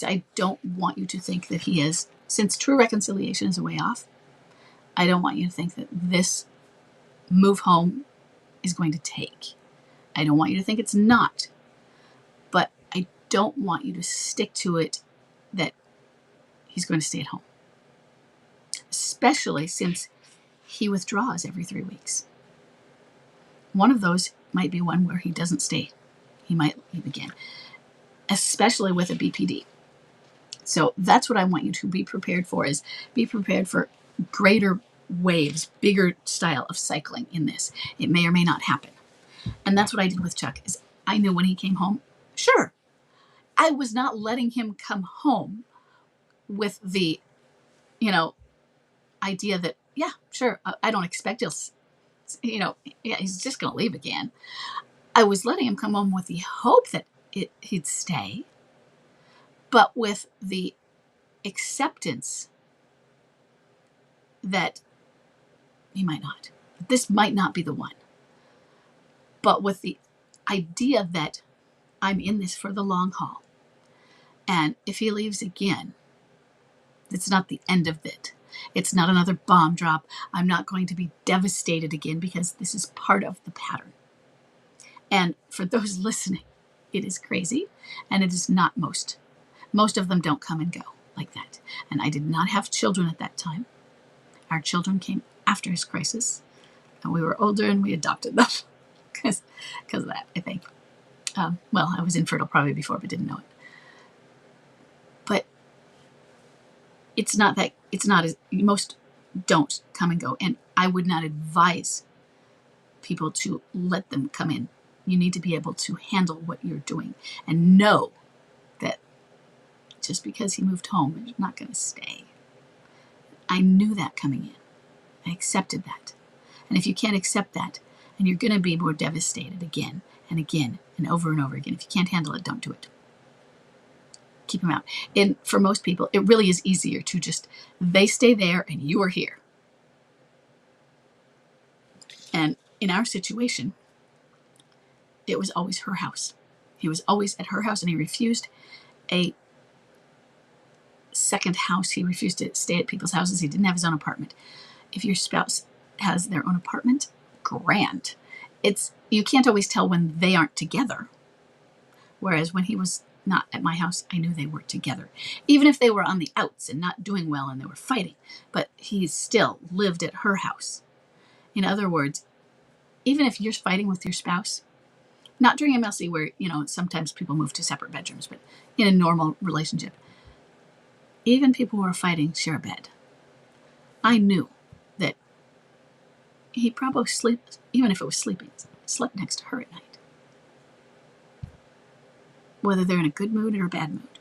I don't want you to think that he is, since true reconciliation is a way off, I don't want you to think that this move home is going to take. I don't want you to think it's not. But I don't want you to stick to it that he's going to stay at home. Especially since he withdraws every 3 weeks. One of those might be one where he doesn't stay. He might leave again. Especially with a BPD. So that's what I want you to be prepared for, is be prepared for greater waves, bigger style of cycling in this. It may or may not happen. And that's what I did with Chuck, is I knew when he came home, sure, I was not letting him come home with the, idea that, yeah, sure, I don't expect he's just going to leave again. I was letting him come home with the hope that he'd stay, but with the acceptance that he might not. This might not be the one. But with the idea that I'm in this for the long haul. And if he leaves again, it's not the end of it. It's not another bomb drop. I'm not going to be devastated again, because this is part of the pattern. And for those listening, it is crazy, and it is not most. Most of them don't come and go like that. And I did not have children at that time. Our children came after his crisis, and we were older and we adopted them because of that, I think. Well, I was infertile probably before, but didn't know it. But it's not as most don't come and go. And I would not advise people to let them come in. You need to be able to handle what you're doing and know that just because he moved home, he's not going to stay. I knew that coming in. I accepted that. And if you can't accept that, and you're going to be more devastated again and again and over again. If you can't handle it, don't do it. Keep them out. And for most people, it really is easier to just, they stay there and you are here. And in our situation, it was always her house. He was always at her house, and he refused a second house. He refused to stay at people's houses. He didn't have his own apartment. If your spouse has their own apartment, grand. You can't always tell when they aren't together. Whereas when he was not at my house, I knew they were together. Even if they were on the outs and not doing well and they were fighting, but he still lived at her house. In other words, even if you're fighting with your spouse, not during MLC where, sometimes people move to separate bedrooms, but in a normal relationship, even people who are fighting share a bed. I knew that he probably slept, even if it was sleeping, slept next to her at night. Whether they're in a good mood or a bad mood.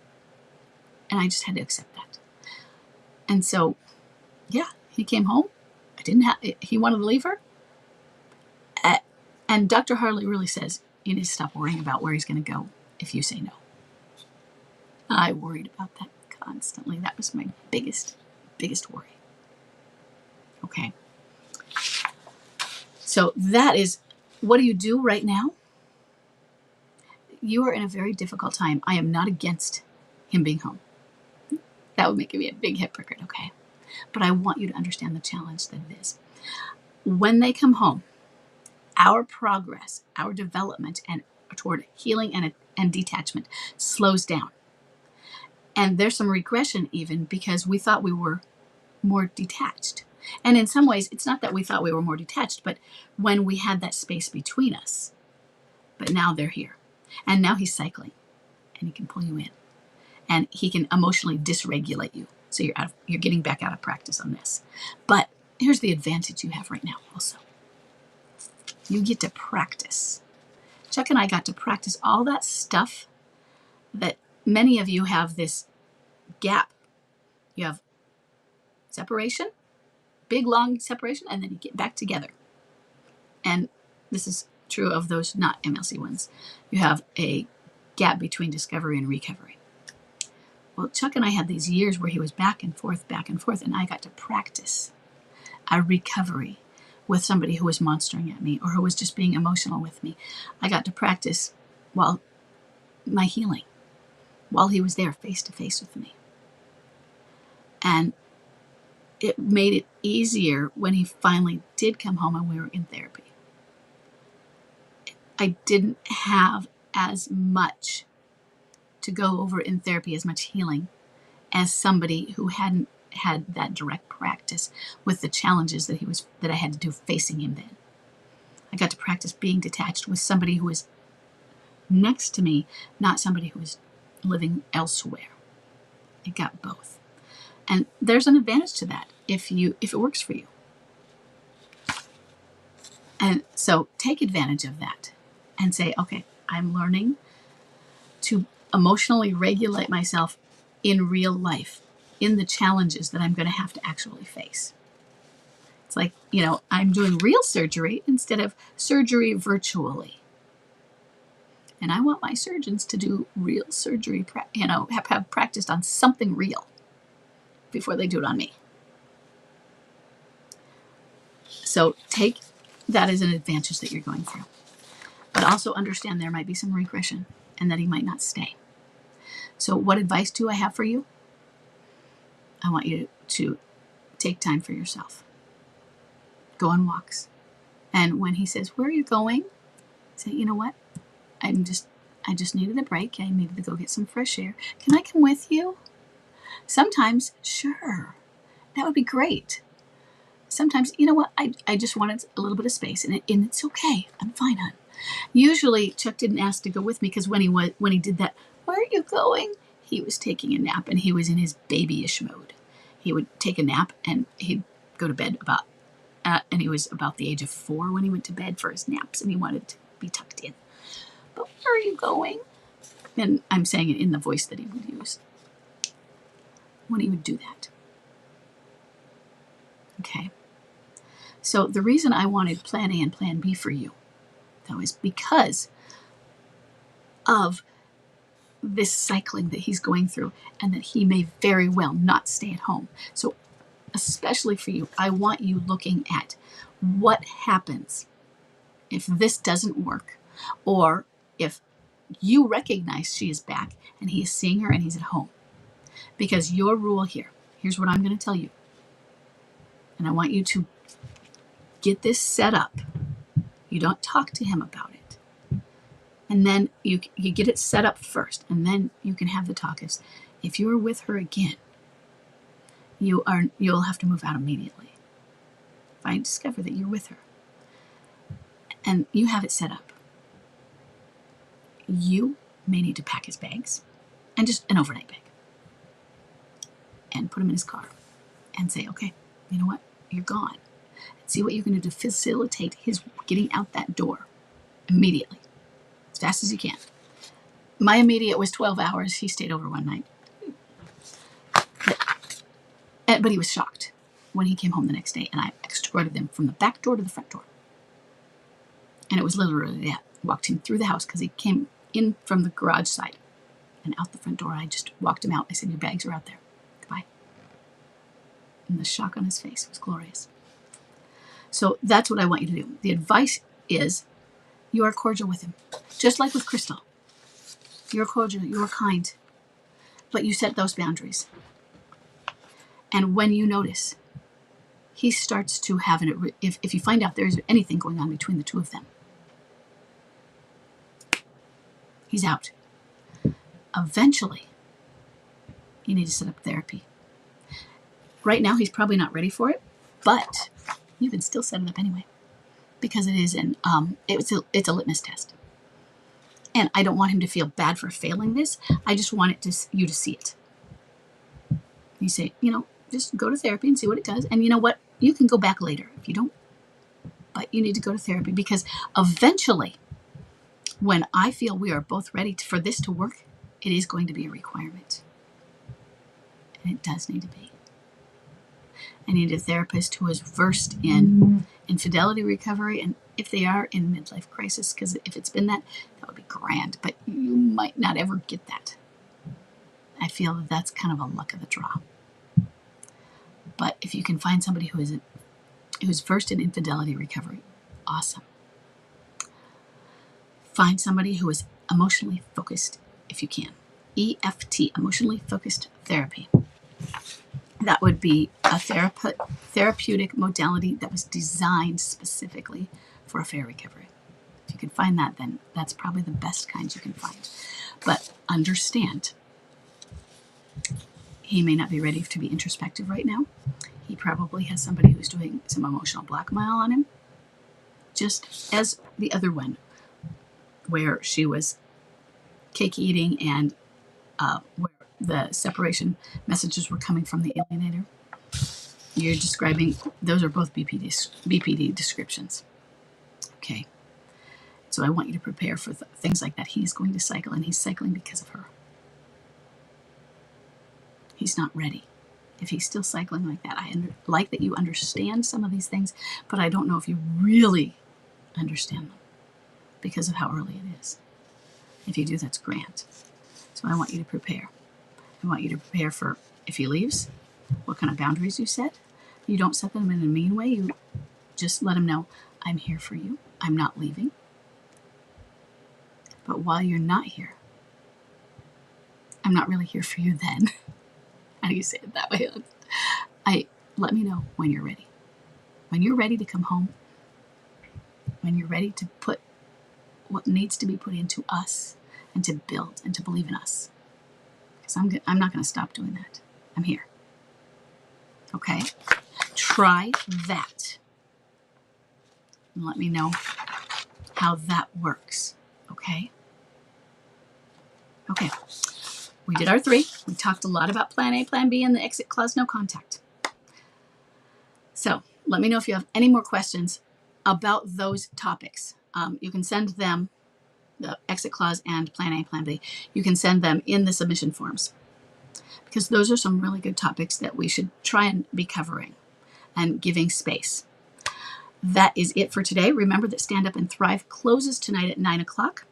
And I just had to accept that. And so, yeah, he came home. He wanted to leave her. And Dr. Harley really says, you need to stop worrying about where he's going to go if you say no. I worried about that constantly. That was my biggest worry. Okay. So that is, what do you do right now? You are in a very difficult time. I am not against him being home. That would make me a big hypocrite, okay? But I want you to understand the challenge that it is. When they come home, our progress, our development, and toward healing and detachment slows down. And there's some regression even because we thought we were more detached. And in some ways, it's not that we thought we were more detached, but when we had that space between us. But now they're here. And now he's cycling. And he can pull you in. And he can emotionally dysregulate you. So you're getting back out of practice on this. But here's the advantage you have right now also. You get to practice. Chuck and I got to practice all that stuff that many of you have this gap. You have separation, big, long separation, and then you get back together. And this is true of those not MLC ones. You have a gap between discovery and recovery. Well, Chuck and I had these years where he was back and forth, and I got to practice a recovery with somebody who was monstering at me or who was just being emotional with me. I got to practice my healing while he was there face to face with me. And it made it easier when he finally did come home and we were in therapy. I didn't have as much to go over in therapy, as much healing, as somebody who hadn't had that direct practice with the challenges that I had to do facing him then. I got to practice being detached with somebody who was next to me, not somebody who was living elsewhere. I got both. And there's an advantage to that if it works for you. And so take advantage of that and say, okay, I'm learning to emotionally regulate myself in real life, in the challenges that I'm going to have to actually face. It's like, I'm doing real surgery instead of surgery virtually. And I want my surgeons to do real surgery, have practiced on something real before they do it on me. So take that as an advantage that you're going through. But also understand there might be some regression and that he might not stay. So what advice do I have for you? I want you to take time for yourself. Go on walks. And when he says, where are you going? Say, you know what? I just needed a break. I needed to go get some fresh air. Can I come with you? Sometimes, sure. That would be great. Sometimes, you know what? I just wanted a little bit of space, and it's okay. I'm fine, hon. Usually Chuck didn't ask to go with me because when he did that, where are you going? He was taking a nap and he was in his babyish mode. He would take a nap and he'd go to bed and he was about the age of 4 when he went to bed for his naps and he wanted to be tucked in. But where are you going? And I'm saying it in the voice that he would use when he would do that. Okay. So the reason I wanted plan A and plan B for you, though, is because of this cycling that he's going through and that he may very well not stay at home. So especially for you, I want you looking at what happens if this doesn't work, or if you recognize she is back and he is seeing her and he's at home. Because your rule here's what I'm going to tell you. And I want you to get this set up. You don't talk to him about it. And then you get it set up first, and then you can have the talk. If you are with her again, you'll have to move out immediately. If I discover that you're with her, and you have it set up, you may need to pack his bags, and just an overnight bag, and put him in his car, and say, okay, you know what, you're gone. And see what you can do to facilitate his getting out that door immediately, as fast as you can. My immediate was 12 hours. He stayed over one night. But he was shocked when he came home the next day, and I escorted him from the back door to the front door. And it was literally that. Walked him through the house because he came in from the garage side and out the front door. I just walked him out. I said, your bags are out there. Goodbye. And the shock on his face was glorious. So that's what I want you to do. The advice is you are cordial with him. Just like with Crystal. You're cordial, you're kind. But you set those boundaries. And when you notice, he starts to have if you find out there's anything going on between the two of them, he's out. Eventually, you need to set up therapy. Right now, he's probably not ready for it, but you can still set it up anyway, because it is it's a litmus test. And I don't want him to feel bad for failing this. I just want you to see it. You say, just go to therapy and see what it does. And you know what? You can go back later if you don't. But you need to go to therapy, because eventually, when I feel we are both ready for this to work, it is going to be a requirement. And it does need to be. I need a therapist who is versed in infidelity recovery, and if they are in midlife crisis, because if it's been that would be grand, but you might not ever get that. I feel that that's kind of a luck of the draw. But if you can find somebody who's versed in infidelity recovery, awesome. Find somebody who is emotionally focused, if you can. EFT, emotionally focused therapy. That would be a therapeutic modality that was designed specifically for affair recovery. If you can find that, then that's probably the best kind you can find. But understand, he may not be ready to be introspective right now. He probably has somebody who's doing some emotional blackmail on him, just as the other one, where she was cake eating and where the separation messages were coming from the alienator. You're describing, those are both BPD descriptions. Okay. So I want you to prepare for things like that. He's going to cycle, and he's cycling because of her. He's not ready. If he's still cycling like that, I like that you understand some of these things, but I don't know if you really understand them because of how early it is. If you do, that's grand. So I want you to prepare. I want you to prepare for if he leaves, what kind of boundaries you set. You don't set them in a mean way. You just let him know, I'm here for you. I'm not leaving. But while you're not here, I'm not really here for you then. How do you say it that way? Let me know when you're ready. When you're ready to come home, when you're ready to put what needs to be put into us and to build and to believe in us. Because I'm not going to stop doing that. I'm here. Okay? Try that. And let me know how that works. Okay? Okay. We did our 3. We talked a lot about plan A, plan B, and the exit clause, no contact. So let me know if you have any more questions about those topics. You can send them, the exit clause and plan A, plan B, you can send them in the submission forms, because those are some really good topics that we should try and be covering and giving space. That is it for today. Remember that Stand Up and Thrive closes tonight at 9 o'clock.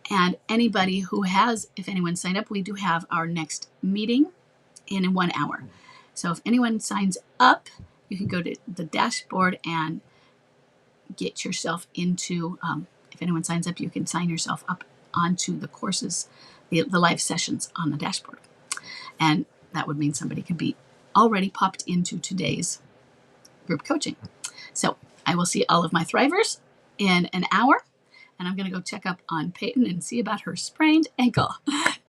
And anybody who has, if anyone signed up, we do have our next meeting in 1 hour. So if anyone signs up, you can go to the dashboard and get yourself into, if anyone signs up, you can sign yourself up onto the courses, the live sessions on the dashboard. And that would mean somebody could be already popped into today's group coaching. So I will see all of my Thrivers in an hour, and I'm going to go check up on Peyton and see about her sprained ankle.